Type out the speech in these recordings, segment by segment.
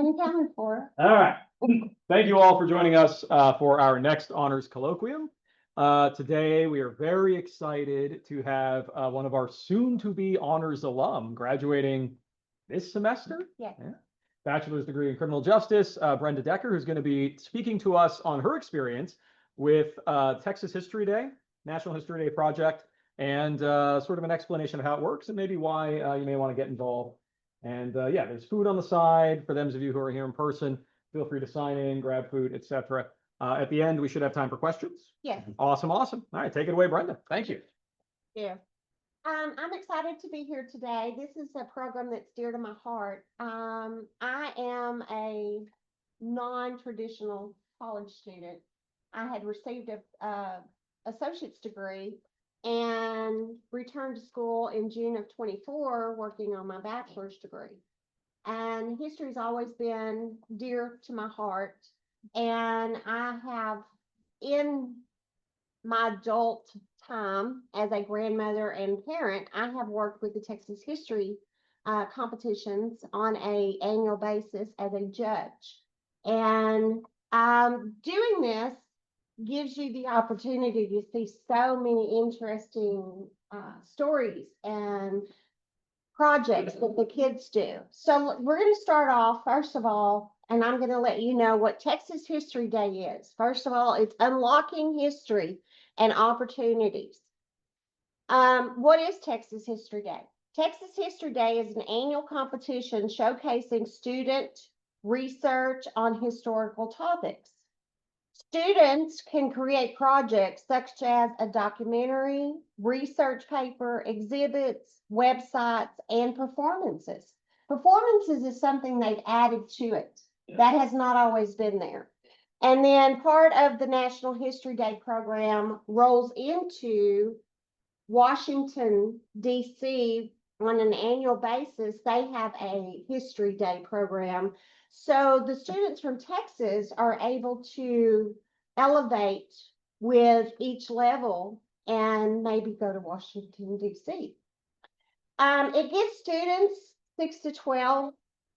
You coming for? All right. Thank you all for joining us for our next honors colloquium. Today, we are very excited to have one of our soon-to-be honors alum graduating this semester. Yeah. Bachelor's degree in criminal justice, Brenda Decker, who's going to be speaking to us on her experience with Texas History Day, National History Day project, and sort of an explanation of how it works and maybe why you may want to get involved. And yeah, there's food on the side for those of you who are here in person. Feel free to sign in, grab food, etc. At the end, we should have time for questions. Yes. Awesome, awesome. All right, take it away, Brenda. Thank you. Yeah. I'm excited to be here today. This is a program that's dear to my heart. I am a non-traditional college student. I had received a associate's degree and returned to school in June of 24 working on my bachelor's degree. And history's always been dear to my heart. And I have, in my adult time as a grandmother and parent, I have worked with the Texas history competitions on an annual basis as a judge. And doing this gives you the opportunity to see so many interesting stories and projects that the kids do. So we're going to start off, first of all, and I'm going to let you know what Texas History Day is. First of all, it's unlocking history and opportunities. What is Texas History Day? Texas History Day is an annual competition showcasing student research on historical topics. Students can create projects such as a documentary, research paper, exhibits, websites, and performances. Performances is something they've added to it. That has not always been there. And then part of the National History Day program rolls into Washington, D.C. on an annual basis. They have a History Day program. So the students from Texas are able to elevate with each level and maybe go to Washington, D.C. It gives students 6 to 12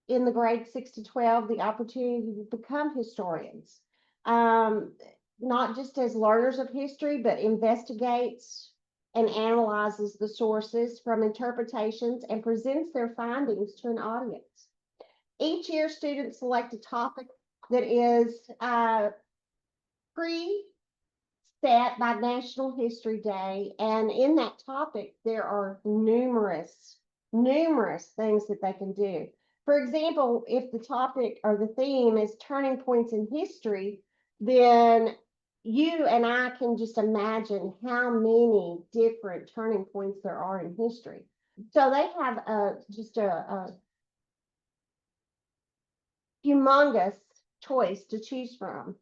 in the grade 6 to 12 the opportunity to become historians, not just as learners of history, but investigates and analyzes the sources from interpretations and presents their findings to an audience. Each year, students select a topic that is pre-set by National History Day, and in that topic, there are numerous things that they can do. For example, if the topic or the theme is turning points in history, then you and I can just imagine how many different turning points there are in history. So they have just a humongous choice to choose from.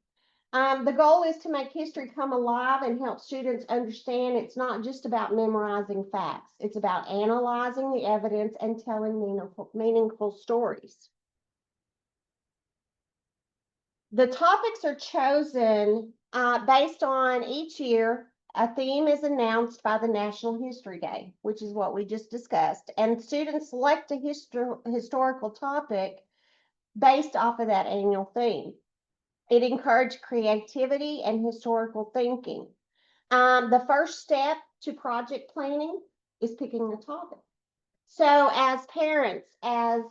The goal is to make history come alive and help students understand it's not just about memorizing facts. It's about analyzing the evidence and telling meaningful stories. The topics are chosen based on each year. A theme is announced by the National History Day, which is what we just discussed, and students select a historical topic based off of that annual theme. It encouraged creativity and historical thinking. The first step to project planning is picking the topic. So as parents, as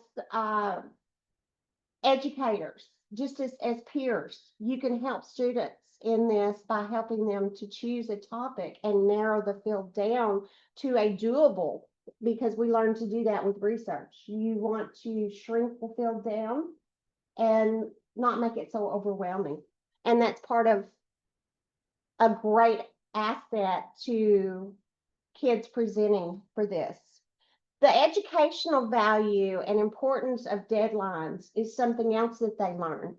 educators, just as peers, you can help students in this by helping them to choose a topic and narrow the field down to a doable, because we learn to do that with research. You want to shrink the field down and not make it so overwhelming. And that's part of a great asset to kids presenting for this. The educational value and importance of deadlines is something else that they learn.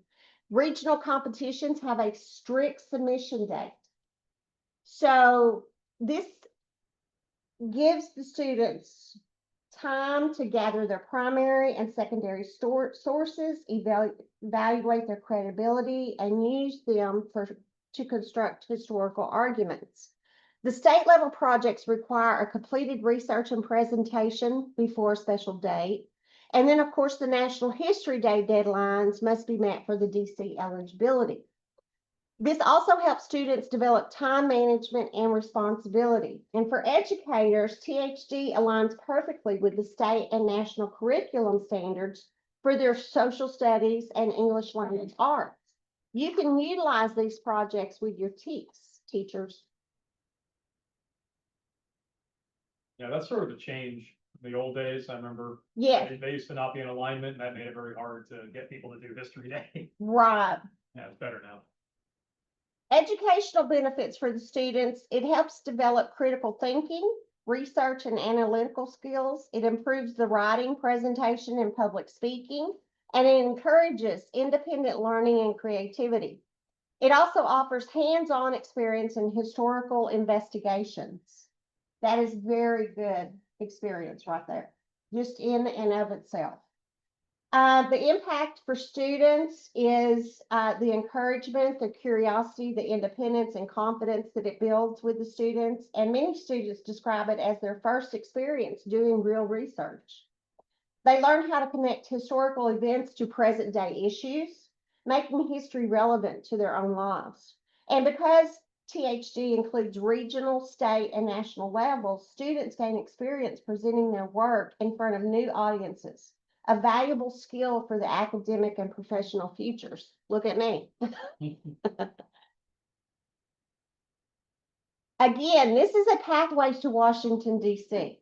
Regional competitions have a strict submission date. So this gives the students time to gather their primary and secondary sources, evaluate their credibility, and use them to construct historical arguments. The state level projects require a completed research and presentation before a special date, And then, of course, the National History Day deadlines must be met for the DC eligibility. This also helps students develop time management and responsibility. And for educators, THD aligns perfectly with the state and national curriculum standards for their social studies and English language arts. You can utilize these projects with your teachers. Yeah, that's sort of a change from the old days. I remember Yes, they used to not be in alignment, and that made it very hard to get people to do History Day. right. Yeah, it's better now. Educational benefits for the students, it helps develop critical thinking, research and analytical skills. It improves the writing, presentation, and public speaking, and it encourages independent learning and creativity. It also offers hands-on experience in historical investigations. That is very good experience right there, just in and of itself. The impact for students is the encouragement, the curiosity, the independence and confidence that it builds with the students. And many students describe it as their first experience doing real research. They learn how to connect historical events to present day issues, making history relevant to their own lives. And because THD includes regional, state, and national levels, students gain experience presenting their work in front of new audiences, a valuable skill for the academic and professional futures. Look at me. Again, this is a pathway to Washington, D.C.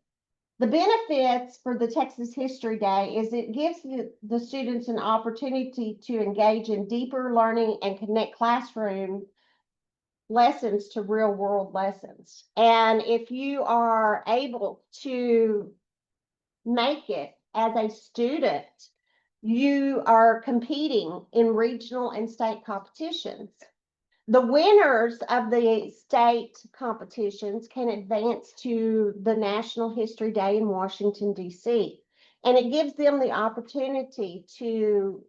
The benefits for the Texas History Day is it gives the students an opportunity to engage in deeper learning and connect classroom lessons to real world lessons. And if you are able to make it as a student, you are competing in regional and state competitions. The winners of the state competitions can advance to the National History Day in Washington, D.C. And it gives them the opportunity to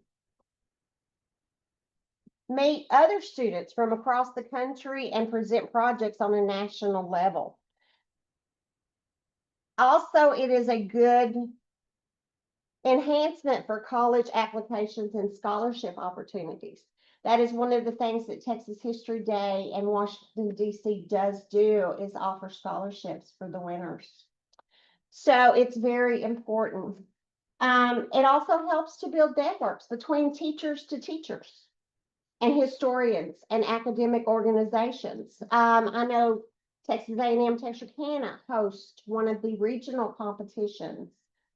meet other students from across the country and present projects on a national level. Also, it is a good enhancement for college applications and scholarship opportunities. That is one of the things that Texas History Day and Washington, D.C. does do is offer scholarships for the winners. So it's very important. It also helps to build networks between teachers to teachers and historians and academic organizations. I know Texas A&M Texarkana hosts one of the regional competitions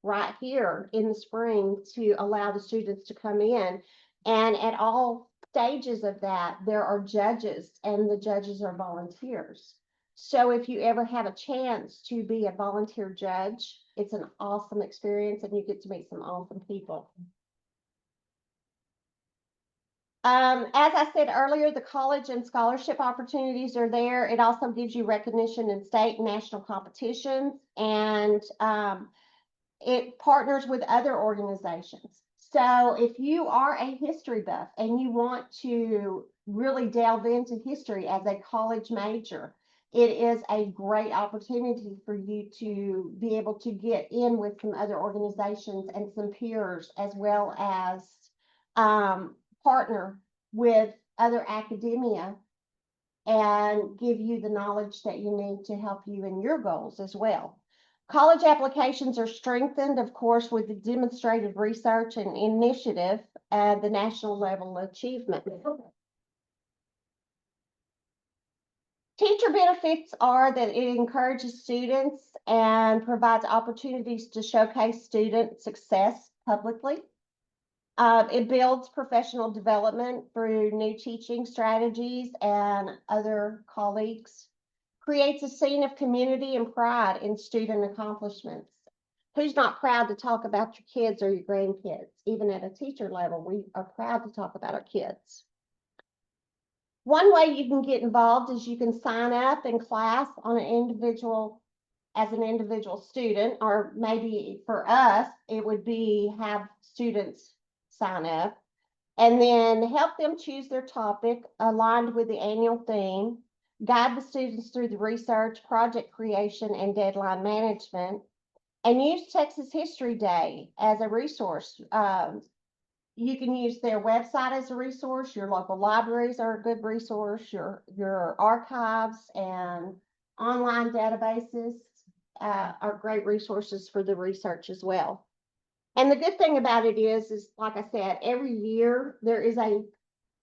right here in the spring to allow the students to come in. And at all stages of that, there are judges, and the judges are volunteers. So if you ever have a chance to be a volunteer judge, it's an awesome experience and you get to meet some awesome people. As I said earlier, the college and scholarship opportunities are there. It also gives you recognition in state and national competitions, and it partners with other organizations. So if you are a history buff and you want to really delve into history as a college major, it is a great opportunity for you to be able to get in with some other organizations and some peers, as well as partner with other academia and give you the knowledge that you need to help you in your goals as well. College applications are strengthened, of course, with the demonstrated research and initiative at the national level achievement. Teacher benefits are that it encourages students and provides opportunities to showcase student success publicly. It builds professional development through new teaching strategies and other colleagues. Creates a scene of community and pride in student accomplishments. Who's not proud to talk about your kids or your grandkids? Even at a teacher level, we are proud to talk about our kids. One way you can get involved is you can sign up in class on an individual, as an individual student, or maybe for us, it would be have students sign up and then help them choose their topic aligned with the annual theme, guide the students through the research, project creation, and deadline management. and use Texas History Day as a resource. You can use their website as a resource. Your local libraries are a good resource. Your archives and online databases are great resources for the research as well. And the good thing about it is like I said, every year there is a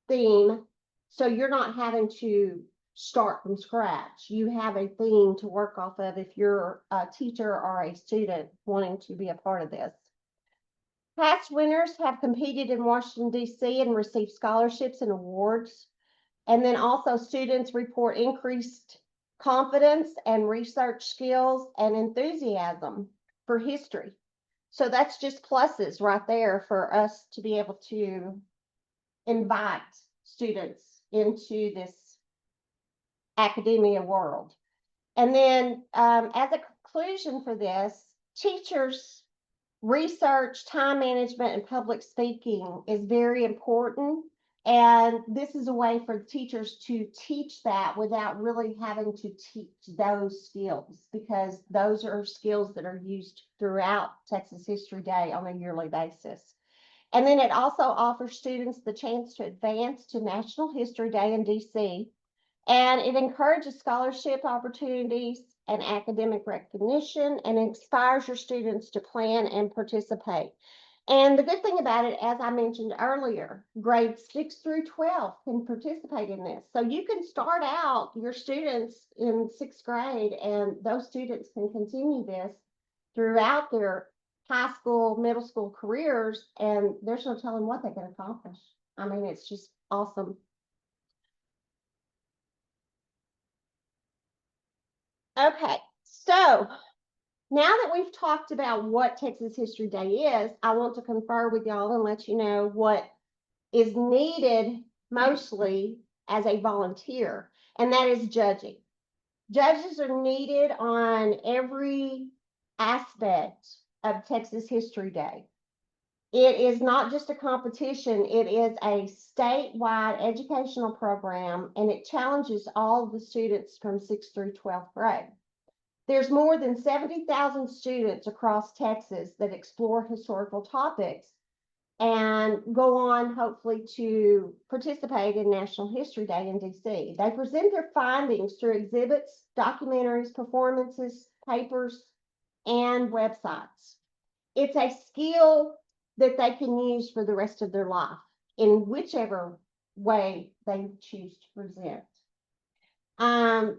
theme, so you're not having to start from scratch. You have a theme to work off of if you're a teacher or a student wanting to be a part of this. Past winners have competed in Washington, D.C. and received scholarships and awards. And then also students report increased confidence and research skills and enthusiasm for history. So that's just pluses right there for us to be able to invite students into this academia world. And then as a conclusion for this, teachers' research, time management, and public speaking is very important. And this is a way for teachers to teach that without really having to teach those skills, because those are skills that are used throughout Texas History Day on a yearly basis. And then it also offers students the chance to advance to National History Day in DC. And it encourages scholarship opportunities and academic recognition, and inspires your students to plan and participate. And the good thing about it, as I mentioned earlier, grades 6 through 12 can participate in this. So you can start out your students in 6th grade, and those students can continue this throughout their high school, middle school careers, and there's no telling what they can accomplish. I mean, it's just awesome. Okay, so now that we've talked about what Texas History Day is, I want to confer with y'all and let you know what is needed mostly as a volunteer, and that is judging. Judges are needed on every aspect of Texas History Day. It is not just a competition, it is a statewide educational program, and it challenges all of the students from 6th through 12th grade. There's more than 70,000 students across Texas that explore historical topics and go on, hopefully, to participate in National History Day in DC. They present their findings through exhibits, documentaries, performances, papers, and websites. It's a skill that they can use for the rest of their life in whichever way they choose to present.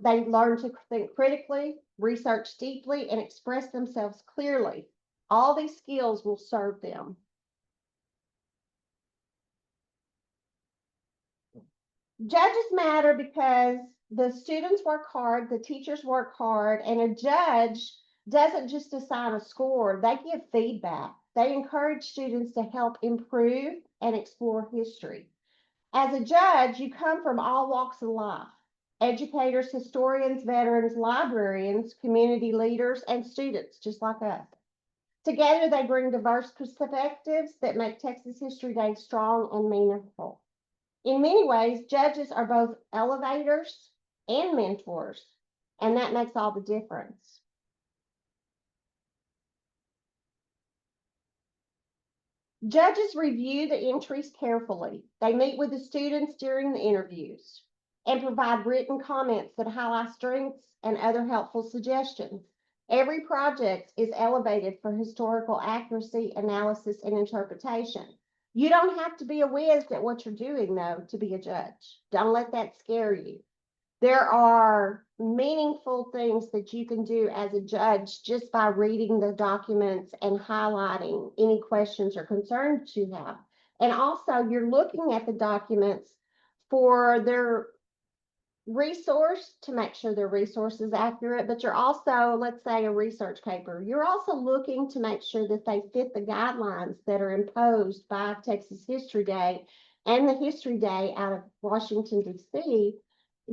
They learn to think critically, research deeply, and express themselves clearly. All these skills will serve them. Judges matter because the students work hard, the teachers work hard, and a judge doesn't just assign a score, they give feedback. They encourage students to help improve and explore history. As a judge, you come from all walks of life: educators, historians, veterans, librarians, community leaders, and students just like us. Together, they bring diverse perspectives that make Texas History Day strong and meaningful. In many ways, judges are both elevators and mentors, and that makes all the difference. Judges review the entries carefully. They meet with the students during the interviews and provide written comments that highlight strengths and other helpful suggestions. Every project is elevated for historical accuracy, analysis, and interpretation. You don't have to be a whiz at what you're doing, though, to be a judge. Don't let that scare you. There are meaningful things that you can do as a judge just by reading the documents and highlighting any questions or concerns you have. And also, you're looking at the documents for their resource to make sure their resource is accurate, but you're also, let's say, a research paper. You're also looking to make sure that they fit the guidelines that are imposed by Texas History Day and the History Day out of Washington, D.C.,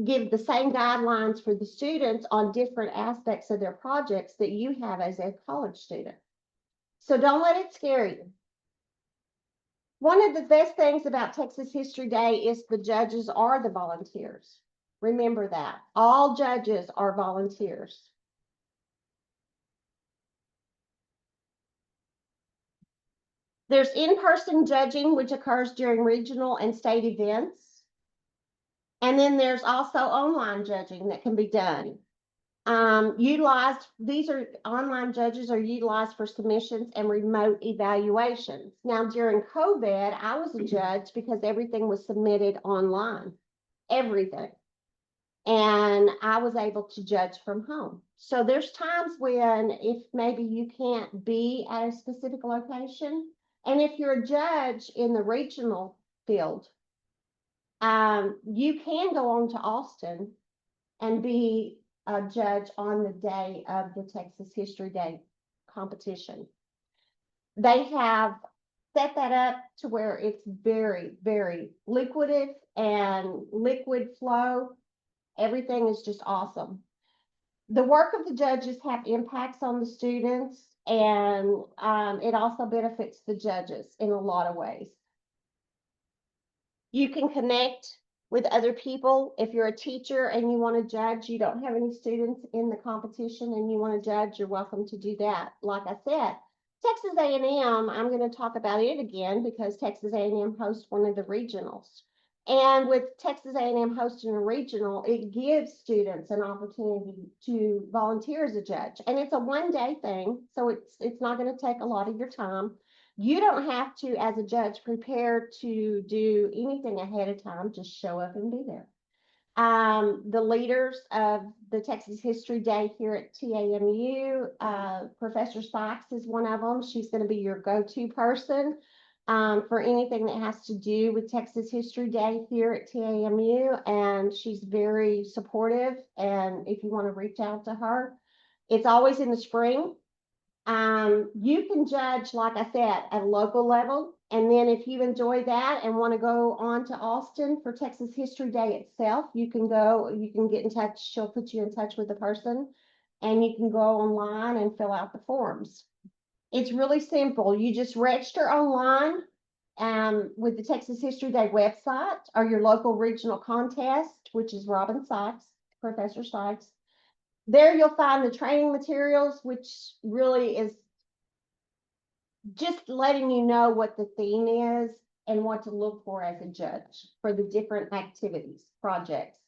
give the same guidelines for the students on different aspects of their projects that you have as a college student. So don't let it scare you. One of the best things about Texas History Day is the judges are the volunteers. Remember that. All judges are volunteers. There's in-person judging, which occurs during regional and state events. And then there's also online judging that can be done. These are online judges are utilized for submissions and remote evaluations. Now, during COVID, I was a judge because everything was submitted online, everything. And I was able to judge from home. So there's times when if maybe you can't be at a specific location, and if you're a judge in the regional field, you can go on to Austin and be a judge on the day of the Texas History Day competition. They have set that up to where it's very, very liquidative and liquid flow. Everything is just awesome. The work of the judges have impacts on the students, and it also benefits the judges in a lot of ways. You can connect with other people. If you're a teacher and you want to judge, you don't have any students in the competition and you want to judge, you're welcome to do that. Like I said, Texas A&M, I'm going to talk about it again because Texas A&M hosts one of the regionals. And with Texas A&M hosting a regional, it gives students an opportunity to volunteer as a judge. And it's a one-day thing, so it's not going to take a lot of your time. You don't have to, as a judge, prepare to do anything ahead of time. Just show up and be there. The leaders of the Texas History Day here at TAMU, Professor Sykes is one of them. She's going to be your go-to person for anything that has to do with Texas History Day here at TAMU, and she's very supportive. And if you want to reach out to her, it's always in the spring. You can judge, like I said, at a local level. And then if you enjoy that and want to go on to Austin for Texas History Day itself, you can get in touch. She'll put you in touch with the person and you can go online and fill out the forms. It's really simple. You just register online with the Texas History Day website or your local regional contest, which is Robin Sykes, Professor Sykes. There you'll find the training materials, which really is just letting you know what the theme is and what to look for as a judge for the different activities, projects.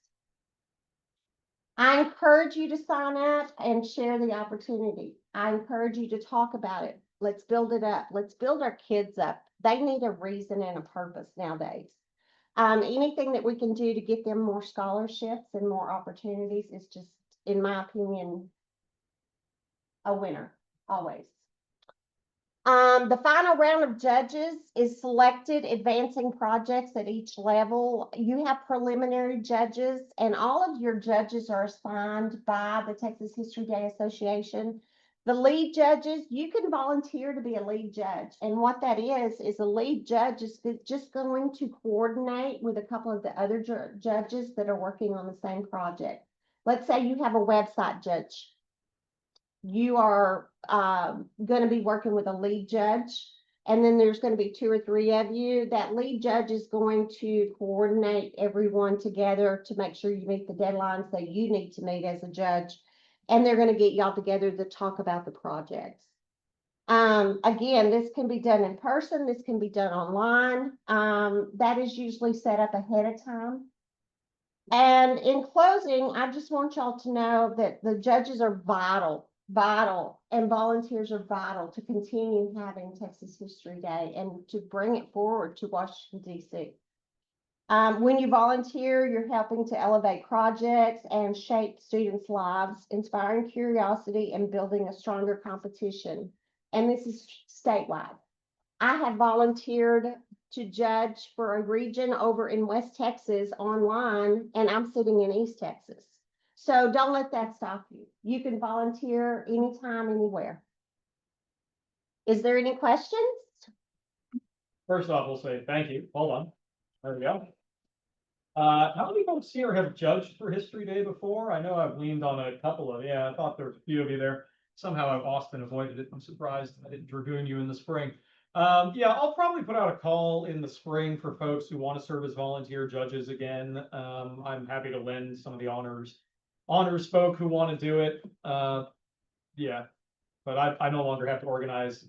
I encourage you to sign up and share the opportunity. I encourage you to talk about it. Let's build it up. Let's build our kids up. They need a reason and a purpose nowadays. Anything that we can do to get them more scholarships and more opportunities is just, in my opinion, a winner, always. The final round of judges is selected advancing projects at each level. You have preliminary judges, and all of your judges are assigned by the Texas History Day Association. The lead judges, you can volunteer to be a lead judge. And what that is a lead judge is just going to coordinate with a couple of the other judges that are working on the same project. Let's say you have a website judge. You are going to be working with a lead judge, and then there's going to be 2 or 3 of you. That lead judge is going to coordinate everyone together to make sure you meet the deadlines that you need to meet as a judge, and they're going to get y'all together to talk about the projects. Again, this can be done in person, this can be done online. That is usually set up ahead of time. And in closing, I just want y'all to know that the judges are vital, and volunteers are vital to continue having Texas History Day and to bring it forward to Washington, D.C. When you volunteer, you're helping to elevate projects and shape students' lives, inspiring curiosity and building a stronger competition. And this is statewide. I have volunteered to judge for a region over in West Texas online, and I'm sitting in East Texas. So don't let that stop you. You can volunteer anytime, anywhere. Is there any questions? First off, we'll say thank you. Hold on. There we go. How many folks here have judged for History Day before? I know I've leaned on a couple of, I thought there was a few of you there. Somehow Austin avoided it. I'm surprised I didn't dragoon you in the spring. I'll probably put out a call in the spring for folks who want to serve as volunteer judges again. I'm happy to lend some of the honors folk who want to do it. but I no longer have to organize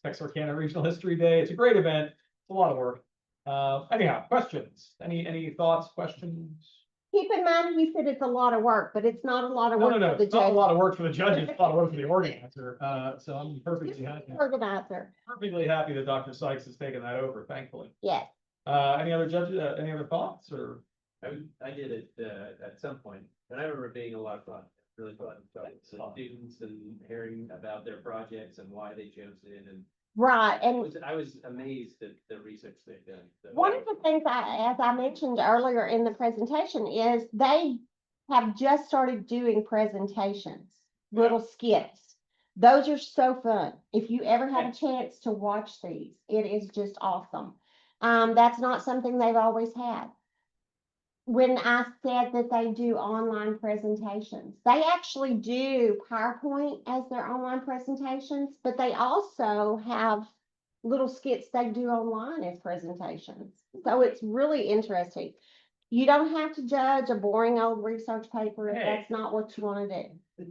Texarkana Regional History Day. It's a great event. It's a lot of work. Anyhow, questions? Any thoughts, questions? Keep in mind, you said it's a lot of work, but it's not a lot of No, work no, no, for the it's not a judge. lot of work for the judges, it's a lot of work for the organizer. So I'm perfectly happy that Dr. Sykes has taken that over, thankfully. Yes. Any other judges, any other thoughts or? I did it at some point, and I remember it being a lot of fun, really fun. Talking to students and hearing about their projects and why they chose it, and Right, and I was amazed at the research they've done. So, one of the things as I mentioned earlier in the presentation, is they have just started doing presentations, little skits. Those are so fun. If you ever have a chance to watch these, it is just awesome. That's not something they've always had. When I said that they do online presentations, they actually do PowerPoint as their online presentations, but they also have little skits they do online as presentations. So it's really interesting. You don't have to judge a boring old research paper if that's not what you want to do.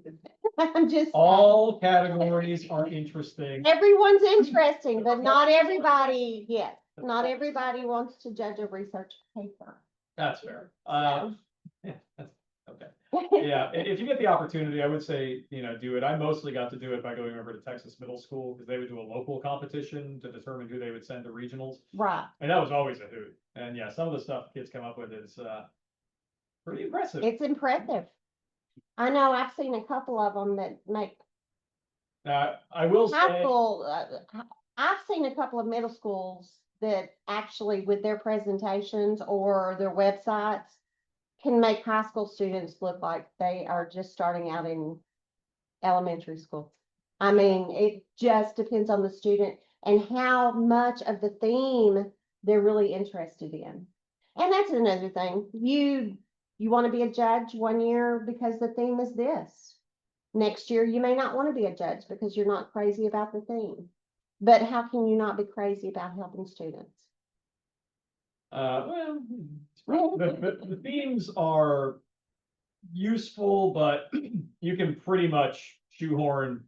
I'm just saying. All categories are interesting. Everyone's interesting, but not everybody, yes, not everybody wants to judge a research paper. That's fair. Yeah, that's okay. Yeah, if you get the opportunity, I would say, do it. I mostly got to do it by going over to Texas Middle School because they would do a local competition to determine who they would send to regionals. Right. And that was always a hoot. And yeah, some of the stuff kids come up with is pretty impressive. It's impressive. I know I've seen a couple of them that make I will high say, school, I've seen a couple of middle schools that actually with their presentations or their websites can make high school students look like they are just starting out in elementary school. I mean, it just depends on the student and how much of the theme they're really interested in. And that's another thing. You want to be a judge one year because the theme is this. Next year, you may not want to be a judge because you're not crazy about the theme. But how can you not be crazy about helping students? well, the themes are useful, but you can pretty much shoehorn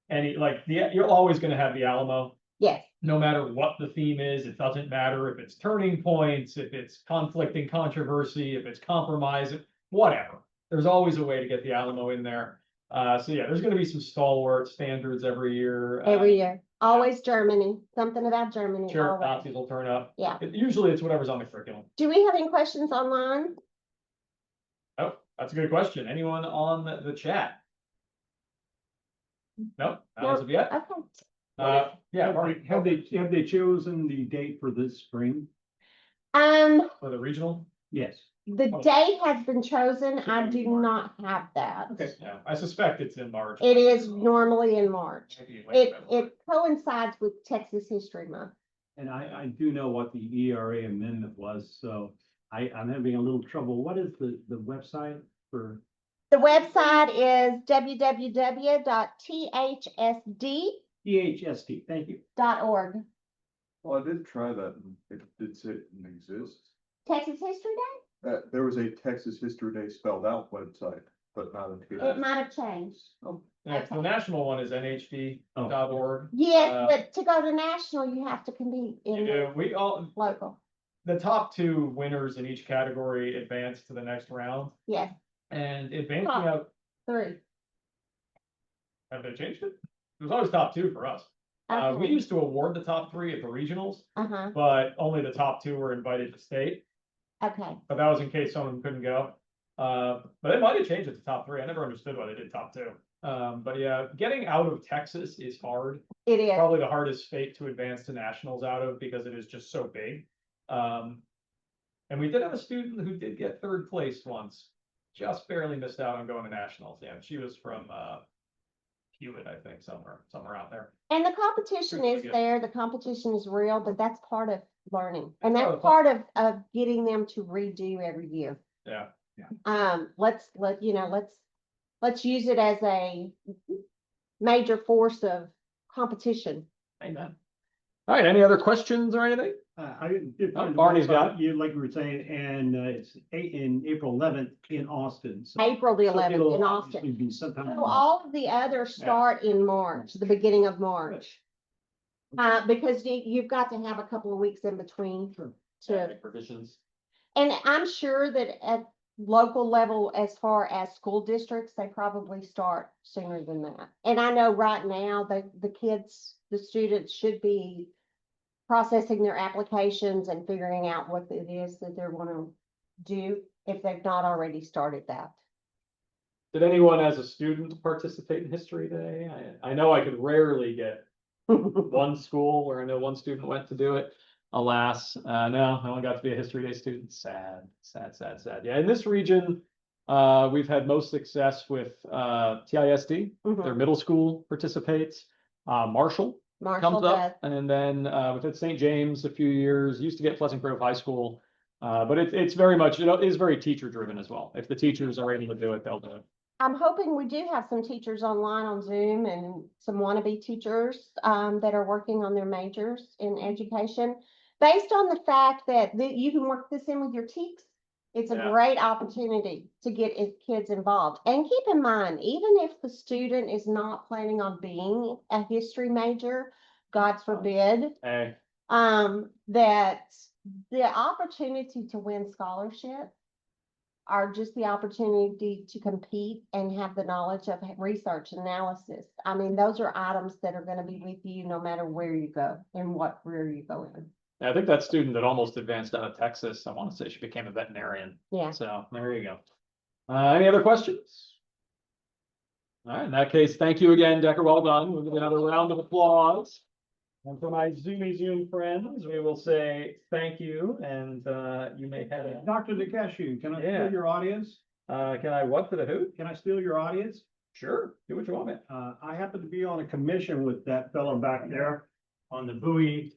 you're always going to have the Alamo. Yes. No matter what the theme is, it doesn't matter if it's turning points, if it's conflicting controversy, if it's compromise, whatever. There's always a way to get the Alamo in there. So yeah, there's going to be some stalwart standards every year. Every year. Always Germany. Something about Germany. Sure, always. Nazis will turn up. Yeah. Usually it's whatever's on the curriculum. Do we have any questions online? Oh, that's a good question. Anyone on the chat? Nope, not as of yet. Okay. Yeah, Marty, Have they chosen the date for this spring? for the regional? Yes. The date has been chosen. I do not have that. Okay, yeah, I suspect it's in March. It is normally in March. Maybe late February. It coincides with Texas History Month. And I do know what the ERA amendment was, so I'm having a little trouble. What is the website for? The website is www.thsd.org. Thank you. Well, I did try that and it did say it didn't exist. Texas History Day? There was a Texas History Day spelled out website, but not in. It might have changed. Yeah, the national one is nhd.org. Yes, but to go to national, you have to compete in Yeah, we all, local. the top two winners in each category advance to the next round. Yes, And advancing Top. out, 3. have they changed it? It was always top 2 for us. We Okay. used to award the top 3 at the regionals, Uh-huh, but only the top 2 were invited to state. okay. But that was in case someone couldn't go. But they might have changed it to top 3. I never understood why they did top 2. But yeah, getting out of Texas is hard. It is. Probably the hardest state to advance to nationals out of because it is just so big. And we did have a student who did get 3rd place once, just barely missed out on going to nationals. Yeah, she was from Hewitt, I think, somewhere out there. And the competition Pretty is good. there, the competition is real, but that's part of learning. And That's that's part part of getting them to redo every year. Yeah. Let's use it as a major force of competition. Amen. All right, any other questions or anything? I did find the Barney's website, got you, like you were saying, and it's in April 11th in Austin. So- April the so 11th it'll in obviously Austin. Be sometime. So all of the others start in March, the beginning of March. Because you've got to have a couple of weeks in between to, provisions. and I'm sure that at local level, as far as school districts, they probably start sooner than that. And I know right now that the kids, the students should be processing their applications and figuring out what it is that they're gonna do if they've not already started that. Did anyone as a student participate in History Day? I know I could rarely get one school where I know one student went to do it. Alas, no, I only got to be a History Day student. Sad, sad, sad, sad. Yeah, in this region, we've had most success with TISD. Their middle school participates. Marshall Marshall comes does. up, and then we've had St. James a few years. Used to get Pleasant Grove High School, but it's very much, it is very teacher driven as well. If the teachers are able to do it, they'll do it. I'm hoping we do have some teachers online on Zoom and some wannabe teachers that are working on their majors in education. Based on the fact that you can work this in with your TEKS, it's a Yeah. great opportunity to get kids involved. And keep in mind, even if the student is not planning on being a history major, God forbid, Hey, that the opportunity to win scholarship are just the opportunity to compete and have the knowledge of research analysis. I mean, those are items that are going to be with you no matter where you go and what career you go in. I think that student that almost advanced out of Texas, I want to say she became a veterinarian. Yeah. So there you go. Any other questions? All right, in that case, thank you again, Decker. Well done. We'll give you another round of applause. And for my Zoom friends, we will say thank you, and you may head out. Dr. DeCashew, can I Yeah. steal your audience? Can I what for the who? Can I steal your audience? Sure, do what you want, man. I happen to be on a commission with that fellow back there on the buoy